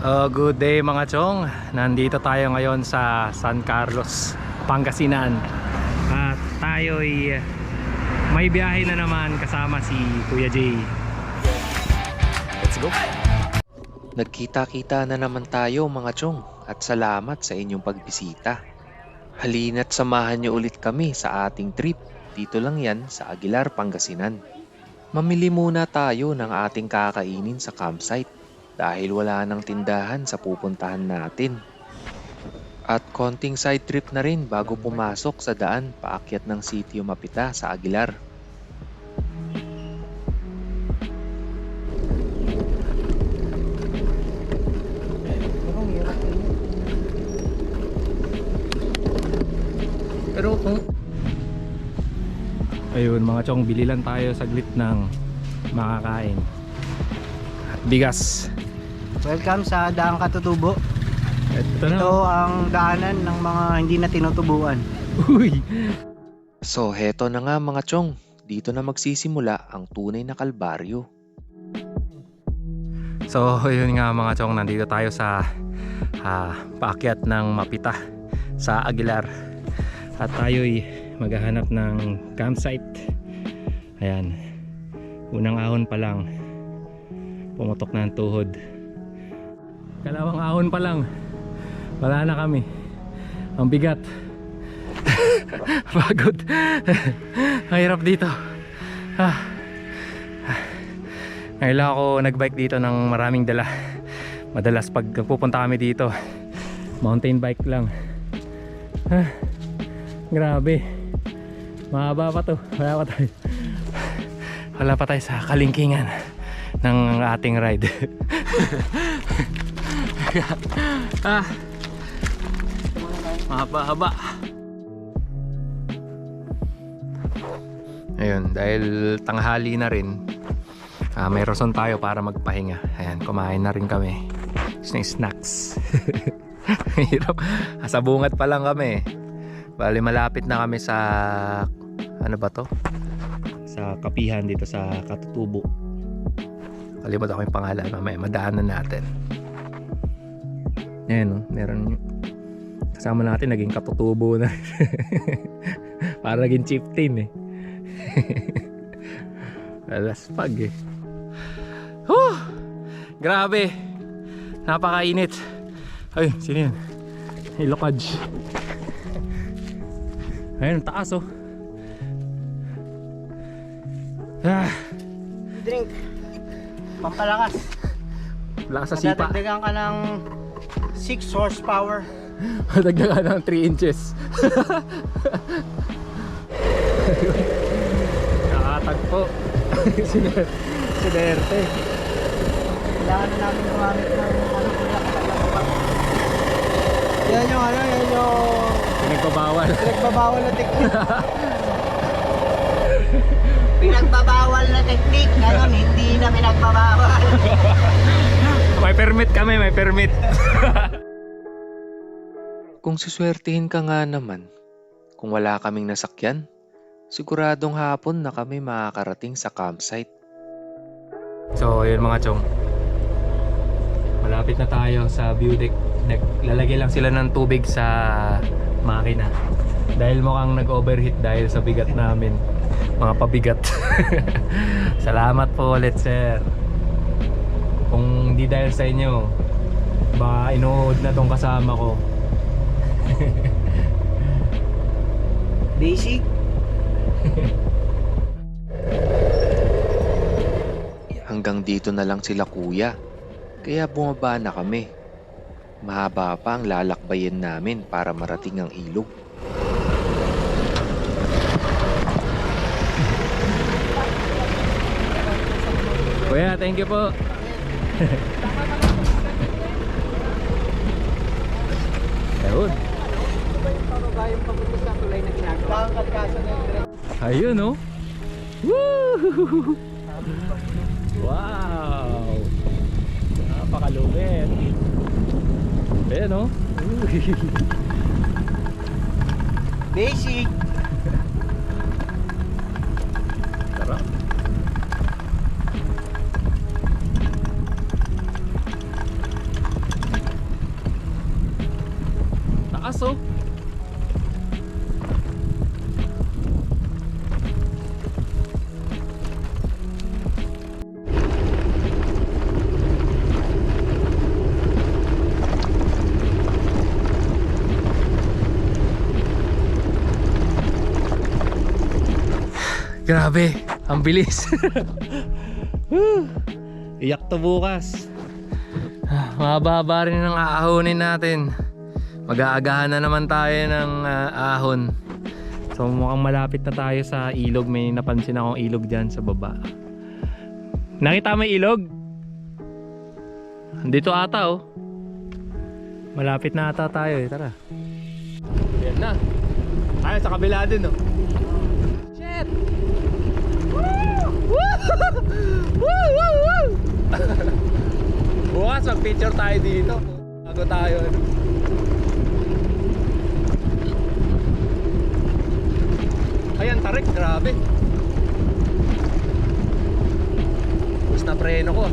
Good day mga chong. Nandito tayo ngayon sa San Carlos, Pangasinan. At tayo'y may biyahe na naman kasama si Kuya Jay. Let's go! Nagkita-kita na naman tayo mga chong at salamat sa inyong pagbisita. Halina't samahan niyo ulit kami sa ating trip. Dito lang yan sa Aguilar, Pangasinan. Mamili muna tayo ng ating kakainin sa campsite dahil wala nang tindahan sa pupuntahan natin. At konting side trip na rin bago pumasok sa daan paakyat ng Sitio Mapita sa Aguilar. Pero kung ayun mga chong, bili lang tayo saglit ng makakain at bigas. Welcome sa Daang Katutubo. Ito na. Ito ang daanan ng mga hindi na tinutubuan. Uy! So heto na nga mga chong, dito na magsisimula ang tunay na kalbaryo. So yun nga mga chong, nandito tayo sa paakyat ng Mapita sa Aguilar. At tayo'y maghahanap ng campsite. Ayan, unang ahon pa lang pumutok na ang tuhod. Kalawang ahon pa lang wala na kami. Ang bigat. Pagod. Ang hirap dito. Ngayon lang ako nagbike dito ng maraming dala. Madalas pag pupunta kami dito mountain bike lang. Grabe, mahaba pa to. Wala pa tayo sa kalingkingan ng ating ride. Mahaba-haba. Ayun, dahil tanghali na rin, may rason tayo para magpahinga. Ayan, kumain na rin kami snacks. Hirap, sa bungad pa lang kami. Bali malapit na kami sa ano ba to? Sa kapihan dito sa Katutubo. Kalimutan ko yung pangalan, mamaya madaanan natin. Ayan, no? Meron kasama natin naging Katutubo na. Para naging chieftain eh. Alaspag eh. Grabe, napakainit. Ay, sino yan? Ilocaj. Ayun, taas oh. Drink. Pampalakas. Lakas sa sipa. Madadagdagan ka ng 6 horsepower. Dagdagan ng 3 inches. Nakatagpo. Sinerte. Kailangan na namin gumamit ng yan yung yan yung Pinagbabawal. pinagbabawal na teknik. Pinagbabawal na teknik. Ngayon, hindi na pinagbabawal. May permit kami, may permit. Kung siswertihin ka nga naman, kung wala kaming nasakyan, siguradong hapon na kami makakarating sa campsite. So yun mga chong, malapit na tayo sa view deck. Naglalagay lang sila ng tubig sa makina dahil mukhang nag-overheat dahil sa bigat namin, mga pabigat. Salamat po ulit sir. Kung hindi dahil sa inyo, ba inuod na tong kasama ko. Basic. Hanggang dito na lang sila kuya, kaya bumaba na kami. Mahaba pa ang lalakbayin namin para marating ang ilog. Kuya, thank you po. Ayun. Ayun oh. Woo! Wow! Napakalupit. Ayan oh. Basic. Tara. Lakas oh. Grabe, ang bilis. Iyak to bukas. Mahaba rin ang aahonin natin. Mag-aagahan na naman tayo ng ahon. So mukhang malapit na tayo sa ilog. May napansin akong ilog dyan sa baba. Nakita mo yung ilog? Dito ata oh. Malapit na ata tayo eh. Tara. Yan na. Ay, sa kabila din oh. Shit! Bukas mag-picture tayo dito. Bago tayo ano. Ayan, tarik, grabe. Bus na preno ko.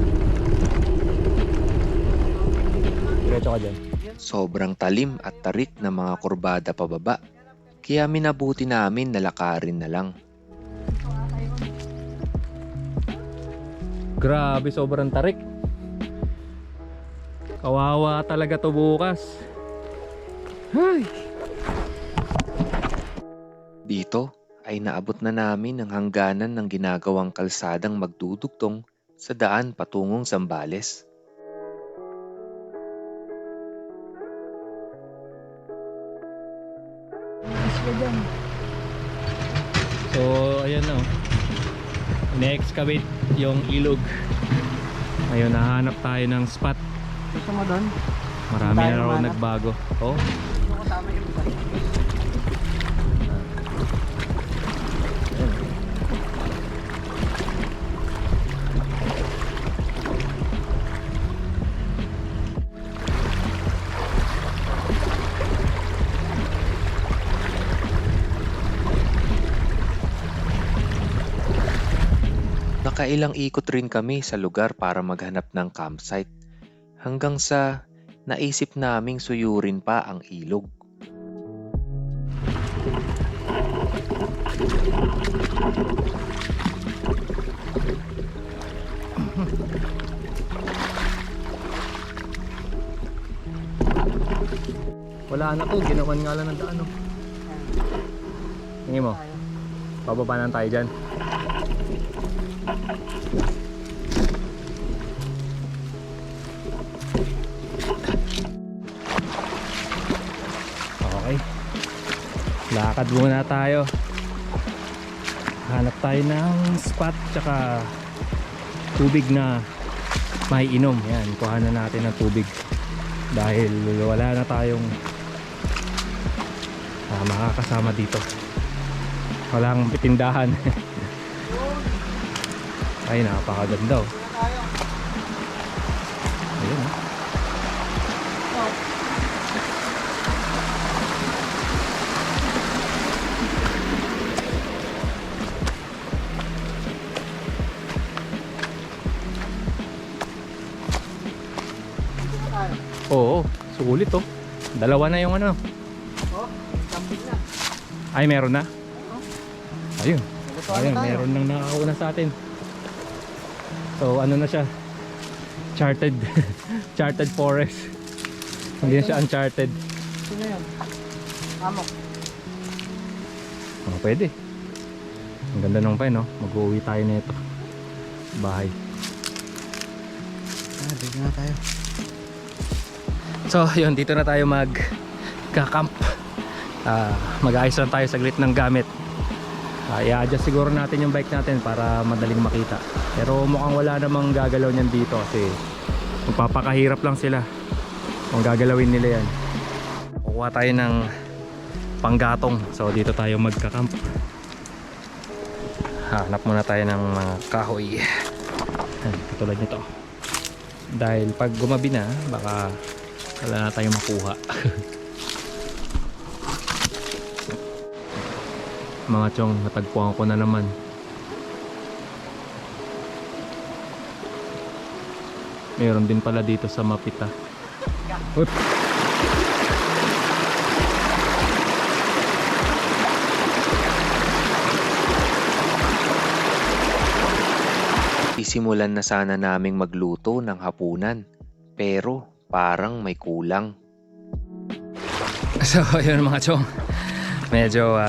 Diretso ka dyan. Sobrang talim at tarik ng mga kurbada pababa. Kaya minabuti namin na lakarin na lang. Grabe, sobrang tarik. Kawawa talaga to bukas. Ay. Dito ay naabot na namin ang hangganan ng ginagawang kalsadang magdudugtong sa daan patungong Zambales. So ayan na oh. Ine-excavate yung ilog. Ngayon nahanap tayo ng spot. Gusto mo doon? Marami Tayo na raw humanap. nagbago. Oh. Gusto ko tama yung iba. Nakailang ikot rin kami sa lugar para maghanap ng campsite. Hanggang sa naisip naming suyurin pa ang ilog. Wala na to, ginawan nga lang ng daan oh. Tingin mo, pababa na tayo dyan. Okay, lakad muna tayo. Hanap tayo ng spot tsaka tubig na may inom. Yan, kuha na natin ng tubig dahil wala na tayong makakasama dito. Walang tindahan. Ay, napakaganda oh. Ayun oh. Oo, sulit oh. Dalawa na yung ano. Camping na. Ay, meron na? Ayun. Ayun, meron nang nakauna sa atin. So, ano na siya? Charted. Charted forest. Hindi na siya uncharted. Sino yun? Amok. Oh, pwede. Ang ganda nung pen, no? Mag-uwi tayo nito. Bahay. Dito na tayo. So, yun, dito na tayo mag-camp. Mag-ayos lang tayo saglit ng gamit. I-adjust siguro natin yung bike natin para madaling makita. Pero mukhang wala namang gagalaw niyan dito kasi magpapakahirap lang sila kung gagalawin nila yan. Kukuha tayo ng panggatong. So, dito tayo magka-camp. Hanap muna tayo ng mga kahoy. Katulad nito. Dahil pag gumabi na, baka wala na tayong makuha. Mga chong, natagpuan ko na naman. Meron din pala dito sa Mapita. Oop. Sisimulan na sana naming magluto ng hapunan, pero parang may kulang. So yun mga chong, medyo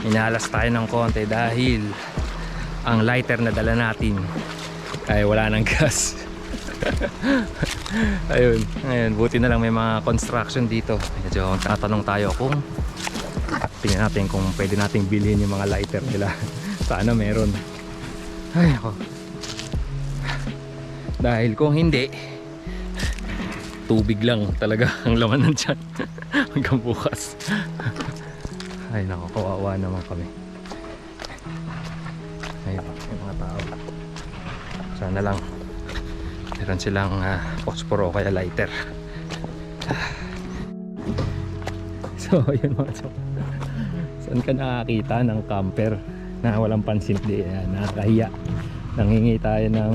inalas tayo ng konti dahil ang lighter na dala natin ay wala ng gas. Ayun, buti na lang may mga construction dito. Medyo tatanong tayo kung tingnan natin kung pwede nating bilhin yung mga lighter nila. Sana meron. Ay ako, dahil kung hindi, tubig lang talaga ang laman ng tiyan hanggang bukas. Ay nako, kawawa naman kami. Ayun, yung mga tao, sana lang meron silang posporo o kaya lighter. So ayun mga chok, saan ka nakakita ng camper na walang pansin? Di nakakahiya. Nanghingi tayo ng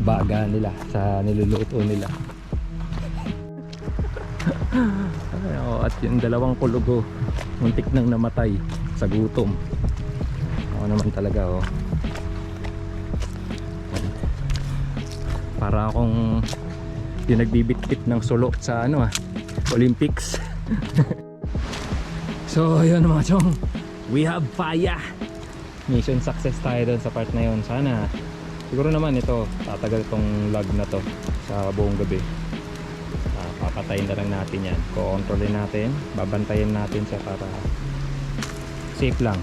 baga nila sa niluluto nila. At yung dalawang kulugo muntik nang namatay sa gutom. Ako naman talaga para akong yung nagbibitbit ng sulo sa Olympics. So ayun mga chong, we have fire. Mission success tayo doon sa part na yun. Sana siguro naman ito tatagal tong lag na to sa buong gabi. Papatayin na lang natin yan, kontrolin natin, babantayin natin siya para safe lang.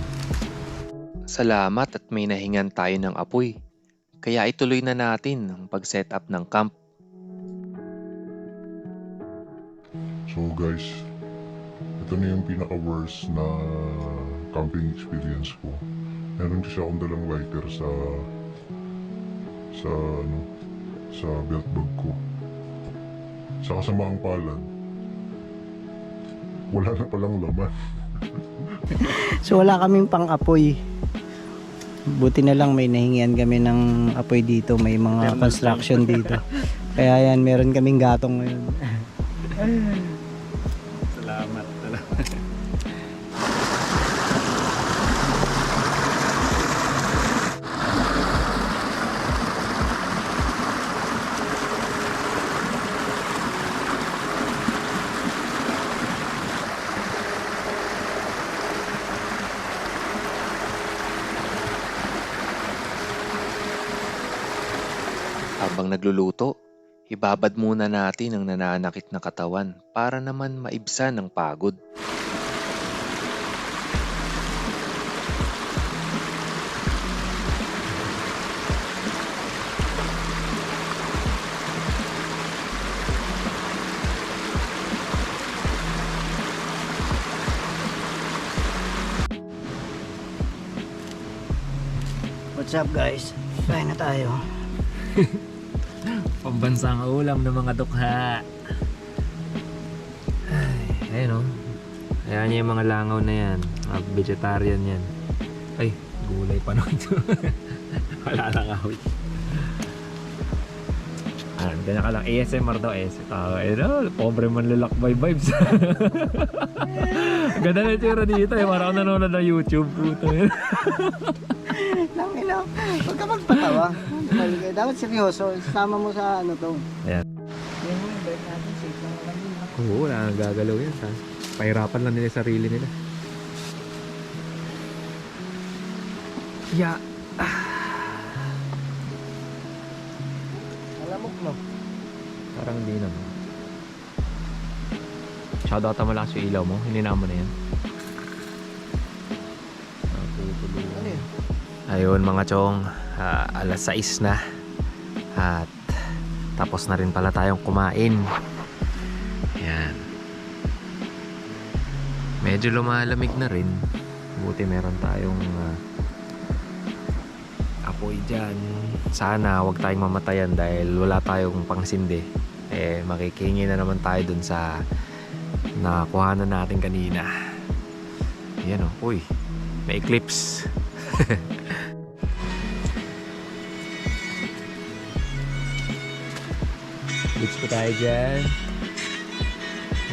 Salamat at may nahingan tayo ng apoy. Kaya ituloy na natin ang pag-set up ng camp. So guys, ito na yung pinaka-worst na camping experience ko. Meron kasi akong dalang lighter sa belt bag ko. Sa kasamaang palad, wala na palang laman. So wala kaming pang-apoy. Buti na lang may nahingian kami ng apoy dito. May mga construction dito. Kaya yan, meron kaming gatong ngayon. Salamat. Habang nagluluto, ibabad muna natin ang nananakit na katawan para naman maibsan ang pagod. What's up guys? Kain na tayo. Pambansang ulam ng mga dukha. Ayun Ayan niya yung mga langaw na yan. Mga vegetarian yan. Ay, gulay pa nun. Wala lang awit. Ganyan ka lang. ASMR daw. Pobre man lalakbay vibes. Ganda na yung tira dito Parang nanonood ng YouTube. Nangina, huwag ka magpatawa. Dapat seryoso. Isama mo sa to. Ayan. Yan yung invite natin. Safe lang naman yun. Oo, wala nang gagalaw yan. Pahirapan lang nila yung sarili nila. Yeah. Alamok no? Parang hindi naman. Shoutout mo lang sa ilaw mo. Hinina mo na yan. Ano yun? Ayun mga chong, alas 6 na. At tapos na rin pala tayong kumain. Yan. Medyo lumalamig na rin. Buti meron tayong apoy dyan. Sana wag tayong mamatayan dahil wala tayong pangsindi. Makikingi na naman tayo dun sa nakuhanan natin kanina. Yan uy, may eclipse. Boots po tayo dyan.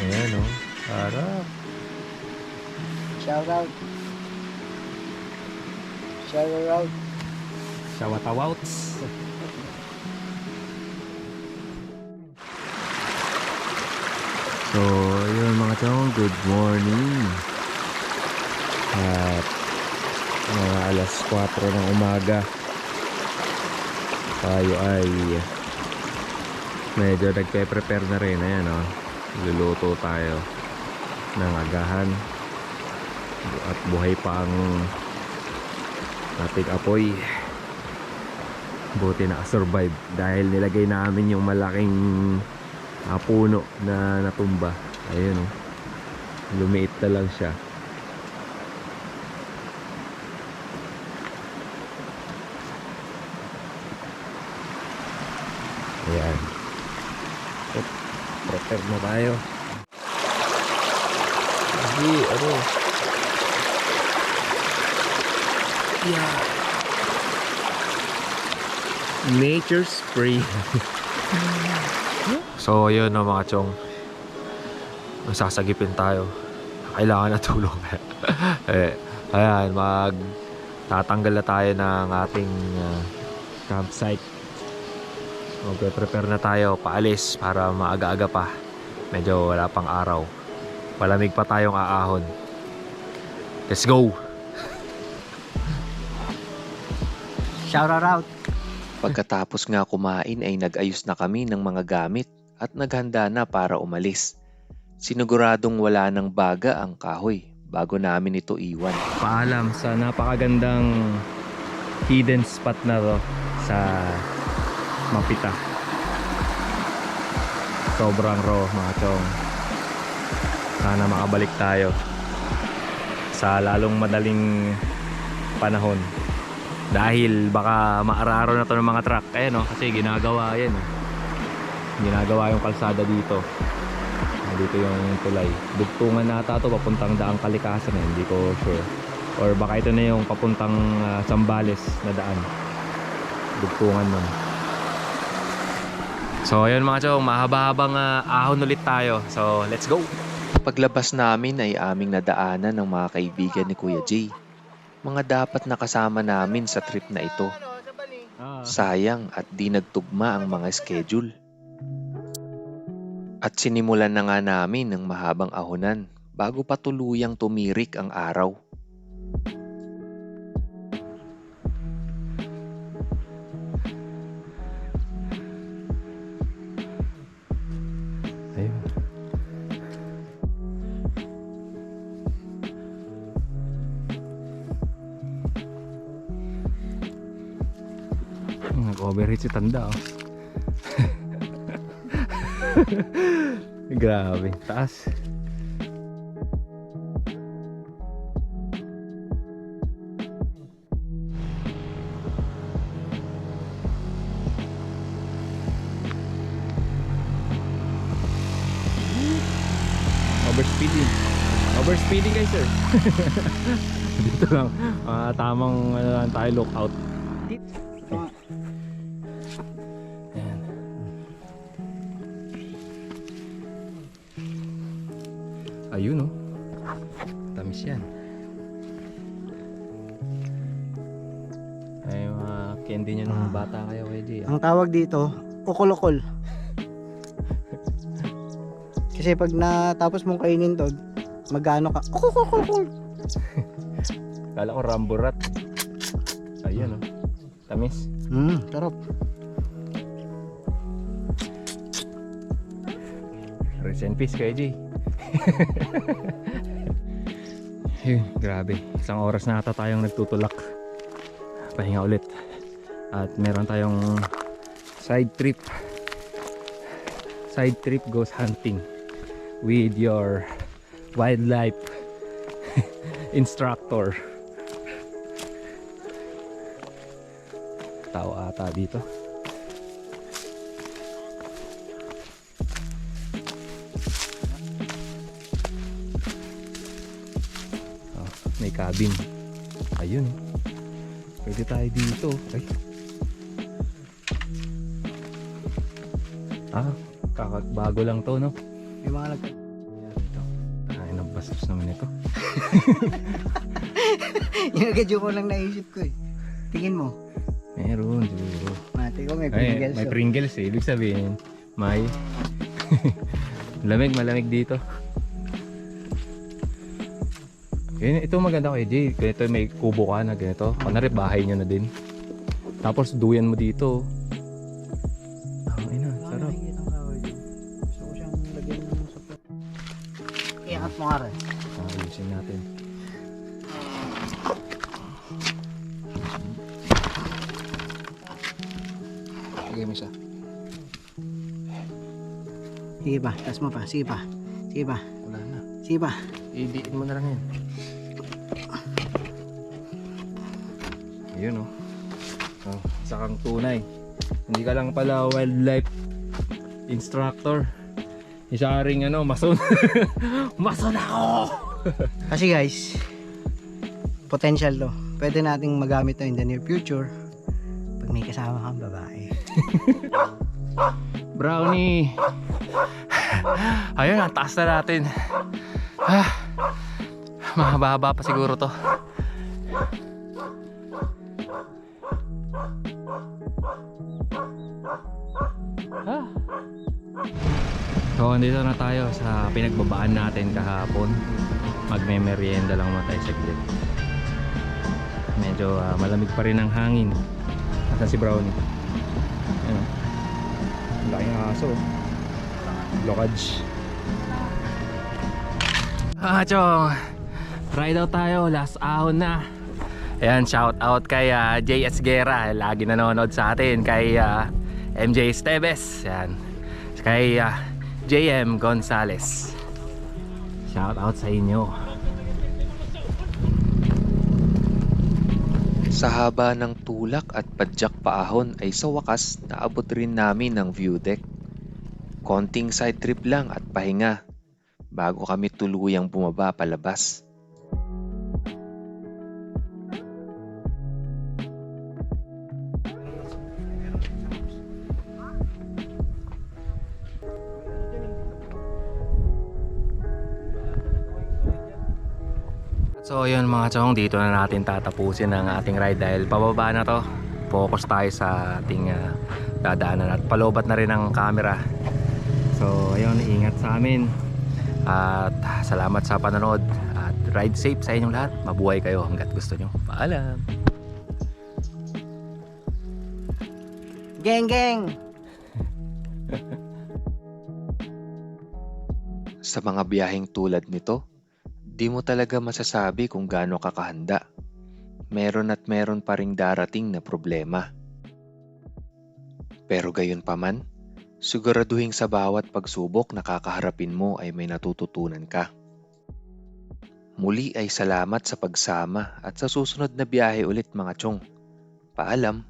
Ayan harap. Shout out. Shout out. Shawatawouts. So, yun mga chong, good morning. At mga alas 4 ng umaga, tayo ay medyo nagpe-prepare na rin. Ayan o, luluto tayo ng agahan at buhay pa ang ating apoy. Buti nakasurvive dahil nilagay namin yung malaking puno na natumba. Ayun o, lumiit na lang siya. Ayan. Prepare na tayo. Hindi, ano? Yeah. Nature spray. So yun no mga chong, masasagipin tayo, kailangan na tulong. Ayan, tatanggal na tayo ng ating campsite. Magpe-prepare na tayo, paalis para maaga-aga pa. Medyo wala pang araw, malamig pa tayong aahon. Let's go. Shout out! Pagkatapos nga kumain ay nag-ayos na kami ng mga gamit at naghanda na para umalis. Siniguradong wala ng baga ang kahoy bago namin ito iwan. Paalam sa napakagandang hidden spot na to sa Mapita. Sobrang raw mga chong. Sana makabalik tayo sa lalong madaling panahon. Dahil baka maararo na to ng mga truck. Ayan o, kasi ginagawa yan. Ginagawa yung kalsada dito. Dito yung tulay. Dugtungan nata to papuntang Daang Kalikasan. Hindi ko sure. Or baka ito na yung papuntang Zambales na daan. Dugtungan nun. So ayun mga chong, mahaba-habang ahon ulit tayo. So let's go. Paglabas namin ay aming nadaanan ng mga kaibigan ni Kuya Jay. Mga dapat nakasama namin sa trip na ito. Sayang at di nagtugma ang mga schedule. At sinimulan na nga namin ng mahabang ahonan bago pa tuluyang tumirik ang araw. Ayun. Nag-overheat si Tanda oh. Grabe, taas. Overspeeding guys sir. Dito lang tamang lang tayo lookout. Ayan. Ayun oh, tamis yan. Ay mga candy nyo nung bata kayo KJ. Ang tawag dito, ukulokol. Kasi pag natapos mong kainin to, magano ka, ukulokol. Kala ko ramburat. Ayun oh, tamis. Sarap. Rest in peace KJ. Yun, grabe. Isang oras na ata tayong nagtutulak. Pahinga ulit. At meron tayong side trip. Side trip goes hunting with your wildlife instructor. Tao ata dito. May cabin. Ayun. Pwede tayo dito. Ay. Bago lang to, no? May mga Ay, nabastos naman ito. Yung agad yung lang naisip ko eh. Tingin mo. Meron siguro. Mati ko may Ay, Pringles. may oh. Pringles eh. Ibig sabihin, may malamig dito. Ito maganda kay Jay. Ganito may kubo ka na ganito. Kunwari bahay nyo na din. Tapos duyan mo dito. Ay na, sarap. Gusto ko siyang lagyan ng support. Iangat mo nga rin. Ayusin natin. Sige mo isa. Sige pa, taas mo pa. Sige pa. Sige pa. Wala na. Sige pa. Idiin mo na lang yan. Ayun oh. Oh, isa kang tunay. Hindi ka lang pala wildlife instructor. Isa ka ring mason. Mason ako! Kasi guys, potential to. Pwede nating magamit to in the near future pag may kasama kang babae. Brownie! Ayun, ang taas na natin. Mahaba pa siguro to. So, andito na tayo sa pinagbabaan natin kahapon. Magme-merienda lang muna tayo saglit. Medyo malamig pa rin ang hangin. Nasaan si Brownie? Ayun. Ang laking aso. Blockage. Chong! Ride out tayo. Last ahon na. Ayan, shout out kay JS Guerra. Lagi nanonood sa atin. Kay MJ Esteves. Ayan. Kay JM Gonzales. Shout out sa inyo. Sa haba ng tulak at padyak paahon ay sa wakas naabot rin namin ang view deck. Konting side trip lang at pahinga bago kami tuluyang bumaba palabas. So yun mga chong, dito na natin tatapusin ang ating ride dahil pababa na to. Focus tayo sa ating dadaanan at palobat na rin ang camera. So ayun, ingat sa amin at salamat sa panonood at ride safe sa inyong lahat. Mabuhay kayo hanggat gusto nyo. Paalam! Geng geng! Sa mga biyaheng tulad nito, di mo talaga masasabi kung gaano ka kahanda. Meron at meron pa ring darating na problema. Pero gayon pa man, siguraduhin sa bawat pagsubok na kakaharapin mo ay may natututunan ka. Muli ay salamat sa pagsama at sa susunod na biyahe ulit mga chong. Paalam!